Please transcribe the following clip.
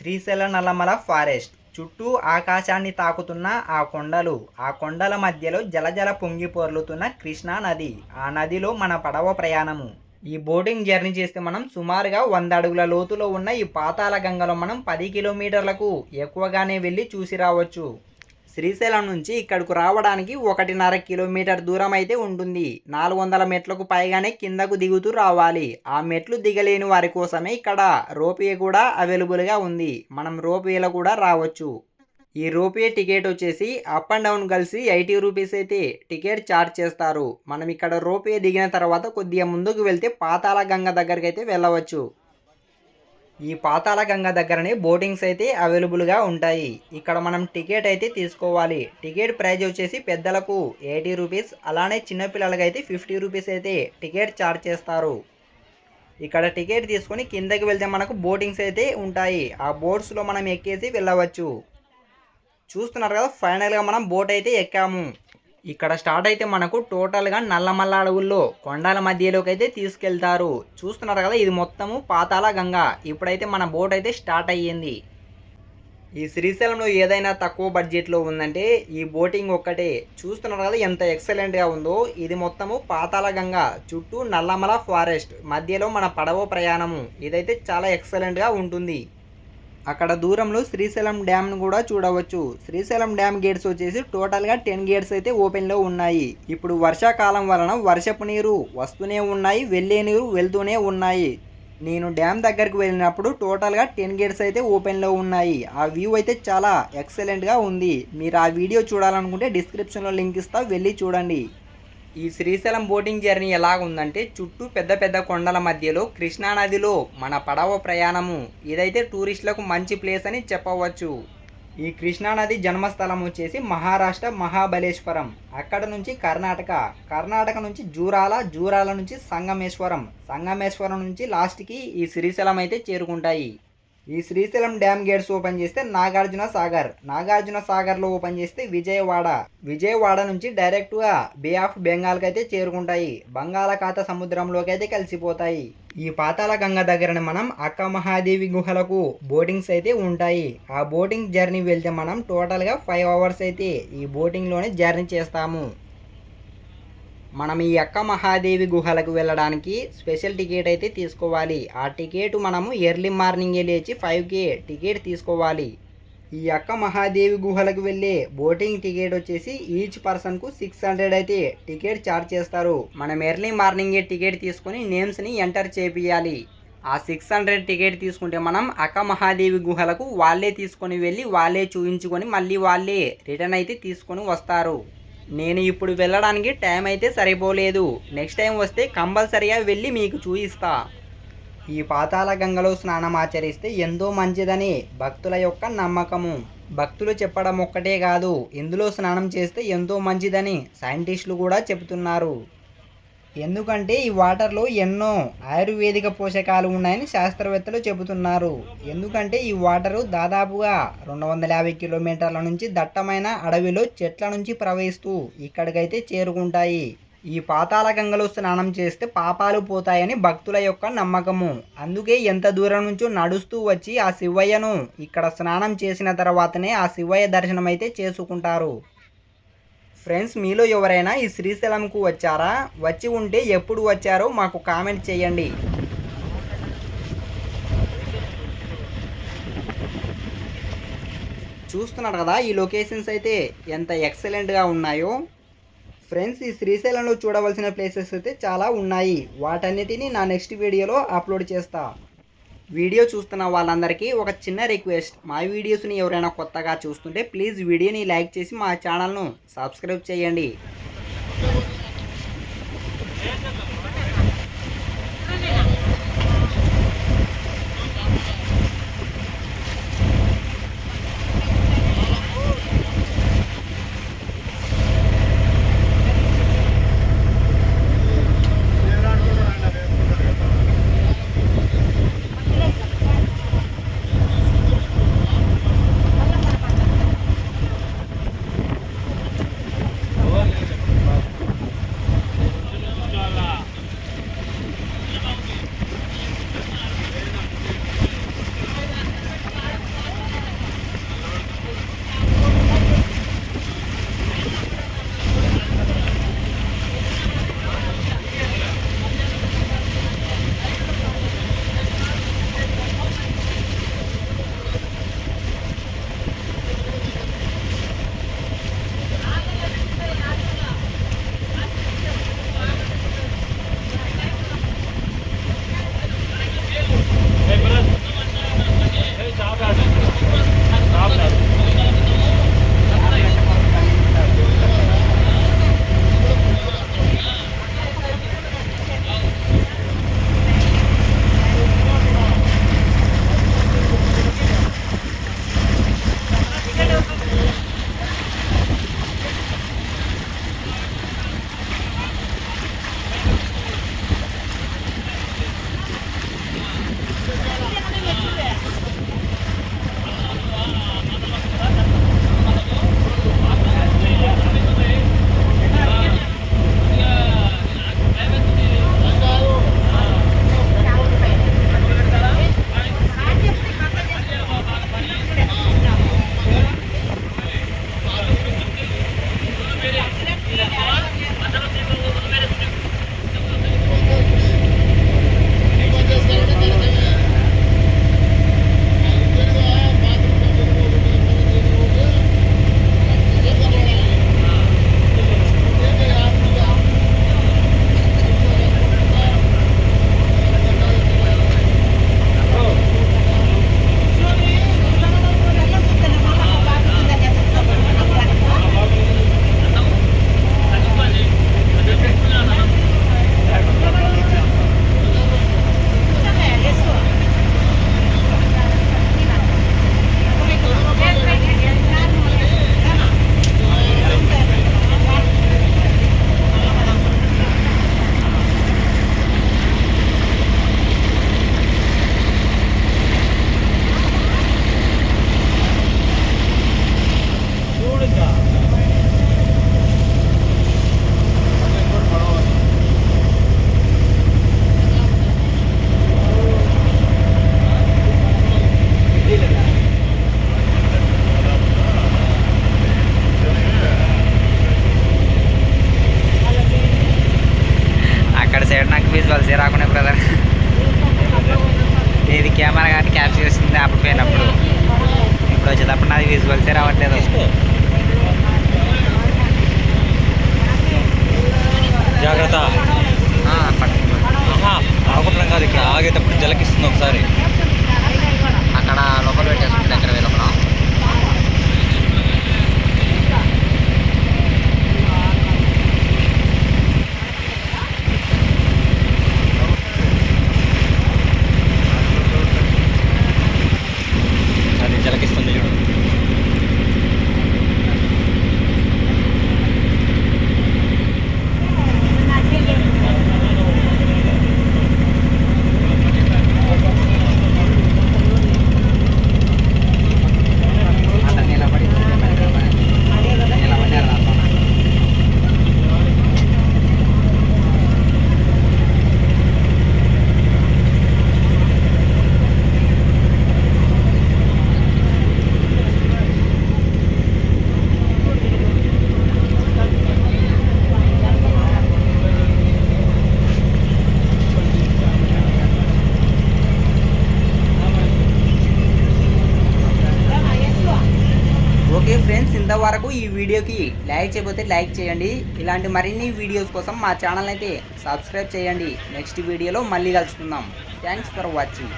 Srisaila Nallamala forest చుట్టూ ఆకాశాన్ని తాకుతున్న ఆ కొండల మధ్యలో జలజల పొంగి పొర్లుతున్న కృష్ణా నది. ఆ నదిలో మన పడవ ప్రయాణము. ఈ బోటింగ్ జర్నీ చేస్తే మనం సుమారుగా 100 అడుగుల లోతులో ఉన్న ఈ పాతాళ గంగలో మనం 10 కిలోమీటర్లకు ఎక్కువగానే వెళ్ళి చూసి రావచ్చు. శ్రీశైలం నుంచి ఇక్కడకు రావడానికి 1.5 కిలోమీటర్ దూరం అయితే ఉంటుంది. 400 మెట్లకు పైగానే కిందకు దిగుతూ రావాలి. ఆ మెట్లు దిగలేని వారి కోసమే ఇక్కడ రోప్వే కూడా అవైలబుల్గా ఉంది. మనం రోప్వేలో కూడా రావచ్చు. ఈ రోప్వే టికెట్ వచ్చేసి అప్ అండ్ డౌన్ కలిసి 80 రూపీస్ అయితే టికెట్ ఛార్జ్ చేస్తారు. మనం ఇక్కడ రోప్వే దిగిన తర్వాత కొద్దిగా ముందుకు వెళ్తే పాతాళ గంగ దగ్గరికి అయితే వెళ్ళవచ్చు. ఈ పాతాళ గంగ దగ్గరనే బోటింగ్స్ అయితే అవైలబుల్గా ఉంటాయి. ఇక్కడ మనం టికెట్ అయితే తీసుకోవాలి. టికెట్ ప్రైజ్ వచ్చేసి పెద్దలకు 80 రూపీస్, అలానే చిన్నపిల్లలకి అయితే 50 రూపీస్ అయితే టికెట్ ఛార్జ్ చేస్తారు. ఇక్కడ టికెట్ తీసుకొని కిందకి వెళ్తే మనకు బోటింగ్స్ అయితే ఉంటాయి. ఆ బోట్స్లో మనం ఎక్కేసి వెళ్ళవచ్చు. చూస్తున్నారు కదా, ఫైనల్గా మనం బోట్ అయితే ఎక్కాము. ఇక్కడ స్టార్ట్ అయితే మనకు టోటల్గా నల్లమల్ల అడవుల్లో కొండల మధ్యలోకి అయితే తీసుకెళ్తారు. చూస్తున్నారు కదా, ఇది మొత్తము పాతాళ గంగ. ఇప్పుడైతే మన బోట్ అయితే స్టార్ట్ అయ్యింది. ఈ శ్రీశైలంలో ఏదైనా తక్కువ బడ్జెట్లో ఉందంటే ఈ బోటింగ్ ఒక్కటే. చూస్తున్నారు కదా ఎంత ఎక్సలెంట్గా ఉందో. ఇది మొత్తము పాతాళ గంగ చుట్టూ నల్లమల ఫారెస్ట్ మధ్యలో మన పడవ ప్రయాణము. ఇదైతే చాలా ఎక్సలెంట్గా ఉంటుంది. అక్కడ దూరంలో శ్రీశైలం డ్యామ్ను కూడా చూడవచ్చు. శ్రీశైలం డ్యామ్ గేట్స్ వచ్చేసి టోటల్గా 10 గేట్స్ అయితే ఓపెన్లో ఉన్నాయి. ఇప్పుడు వర్షాకాలం వలన వర్షపు నీరు వస్తూనే ఉన్నాయి, వెళ్ళే నీరు వెళ్తూనే ఉన్నాయి. నేను డ్యామ్ దగ్గరికి వెళ్ళినప్పుడు టోటల్గా 10 గేట్స్ అయితే ఓపెన్లో ఉన్నాయి. ఆ వ్యూ అయితే చాలా ఎక్సలెంట్గా ఉంది. మీరు ఆ వీడియో చూడాలనుకుంటే డిస్క్రిప్షన్లో లింక్ ఇస్తా, వెళ్ళి చూడండి. ఈ శ్రీశైలం బోటింగ్ జర్నీ ఎలాగుందంటే చుట్టూ పెద్ద పెద్ద కొండల మధ్యలో కృష్ణానదిలో మన పడవ ప్రయాణము. ఇదైతే టూరిస్టులకు మంచి ప్లేస్ అని చెప్పవచ్చు. ఈ కృష్ణానది జన్మస్థలం వచ్చేసి మహారాష్ట్ర మహాబలేశ్వరం. అక్కడ నుంచి కర్ణాటక నుంచి జూరాల నుంచి సంగమేశ్వరం నుంచి లాస్ట్కి ఈ శ్రీశైలం అయితే చేరుకుంటాయి. ఈ శ్రీశైలం డ్యామ్ గేట్స్ ఓపెన్ చేస్తే నాగార్జున సాగర్లో ఓపెన్ చేస్తే విజయవాడ నుంచి డైరెక్ట్గా బే ఆఫ్ బెంగాల్కి అయితే చేరుకుంటాయి. బంగాళాఖాత సముద్రంలోకి అయితే కలిసిపోతాయి. ఈ పాతాళ గంగ దగ్గరనే మనం అక్క మహాదేవి గుహలకు బోటింగ్స్ అయితే ఉంటాయి. ఆ బోటింగ్ జర్నీ వెళ్తే మనం టోటల్గా 5 అవర్స్ అయితే ఈ బోటింగ్లోనే జర్నీ చేస్తాము. మనం ఈ అక్క మహాదేవి గుహలకు వెళ్ళడానికి స్పెషల్ టికెట్ అయితే తీసుకోవాలి. ఆ టికెట్ మనము ఎర్లీ మార్నింగే లేచి 5కి టికెట్ తీసుకోవాలి. ఈ అక్క మహాదేవి గుహలకు వెళ్ళే బోటింగ్ టికెట్ వచ్చేసి ఈచ్ పర్సన్కు 600 అయితే టికెట్ ఛార్జ్ చేస్తారు. మనం ఎర్లీ మార్నింగే టికెట్ తీసుకొని నేమ్స్ని ఎంటర్ చేపియాలి. ఆ 600 టికెట్ తీసుకుంటే మనం అక్క మహాదేవి గుహలకు వాళ్ళే తీసుకొని వెళ్ళి వాళ్ళే చూయించుకొని మళ్ళీ వాళ్ళే రిటర్న్ అయితే తీసుకొని వస్తారు. నేను ఇప్పుడు వెళ్ళడానికి టైం అయితే సరిపోలేదు. నెక్స్ట్ టైం వస్తే కంపల్సరీగా వెళ్ళి మీకు చూపిస్తా. ఈ పాతాళ గంగలో స్నానం ఆచరిస్తే ఎంతో మంచిదని భక్తుల యొక్క నమ్మకము. భక్తులు చెప్పడం ఒక్కటే కాదు, ఇందులో స్నానం చేస్తే ఎంతో మంచిదని సైంటిస్టులు కూడా చెబుతున్నారు. ఎందుకంటే ఈ వాటర్లో ఎన్నో ఆయుర్వేదిక పోషకాలు ఉన్నాయని శాస్త్రవేత్తలు చెబుతున్నారు. ఎందుకంటే ఈ వాటరు దాదాపుగా 250 కిలోమీటర్ల నుంచి దట్టమైన అడవిలో చెట్ల నుంచి ప్రవహిస్తూ ఇక్కడికైతే చేరుకుంటాయి. ఈ పాతాళ గంగలో స్నానం చేస్తే పాపాలు పోతాయని భక్తుల యొక్క నమ్మకము. అందుకే ఎంత దూరం నుంచో నడుస్తూ వచ్చి ఆ శివయ్యను ఇక్కడ స్నానం చేసిన తర్వాతనే ఆ శివయ్య దర్శనం అయితే చేసుకుంటారు. ఫ్రెండ్స్, మీలో ఎవరైనా ఈ శ్రీశైలంకు వచ్చారా? వచ్చి ఉంటే ఎప్పుడు వచ్చారో మాకు కామెంట్ చేయండి. చూస్తున్నారు కదా, ఈ లొకేషన్స్ అయితే ఎంత ఎక్సలెంట్గా ఉన్నాయో. ఫ్రెండ్స్, ఈ శ్రీశైలంలో చూడవలసిన ప్లేసెస్ అయితే చాలా ఉన్నాయి. వాటన్నిటిని నా నెక్స్ట్ వీడియోలో అప్లోడ్ చేస్తా. వీడియో చూస్తున్న వాళ్ళందరికీ ఒక చిన్న రిక్వెస్ట్, మా వీడియోస్ని ఎవరైనా కొత్తగా చూస్తుంటే ప్లీజ్ వీడియోని లైక్ చేసి మా ఛానల్ను సబ్స్క్రైబ్ చేయండి. విజువల్సే రాకుండా బ్రదర్. ఇది కెమెరా కానీ క్యాప్చర్ చేస్తుంది అప్పుడు పోయినప్పుడు, ఇప్పుడు వచ్చేటప్పుడు నాది విజువల్సే రావట్లేదు. జాగ్రత్త, ఆగపడం కాదు, ఇక్కడ ఆగేటప్పుడు జలకిస్తుంది ఒకసారి, అక్కడ లోపల పెట్టేస్తుంది దగ్గర లోపల. అది జలకిస్తుంది చూడు. ఓకే ఫ్రెండ్స్, ఇంతవరకు ఈ వీడియోకి లైక్ చేయకపోతే లైక్ చేయండి. ఇలాంటి మరిన్ని వీడియోస్ కోసం మా ఛానల్ అయితే సబ్స్క్రైబ్ చేయండి. నెక్స్ట్ వీడియోలో మళ్ళీ కలుసుకుందాం. Thanks for watching.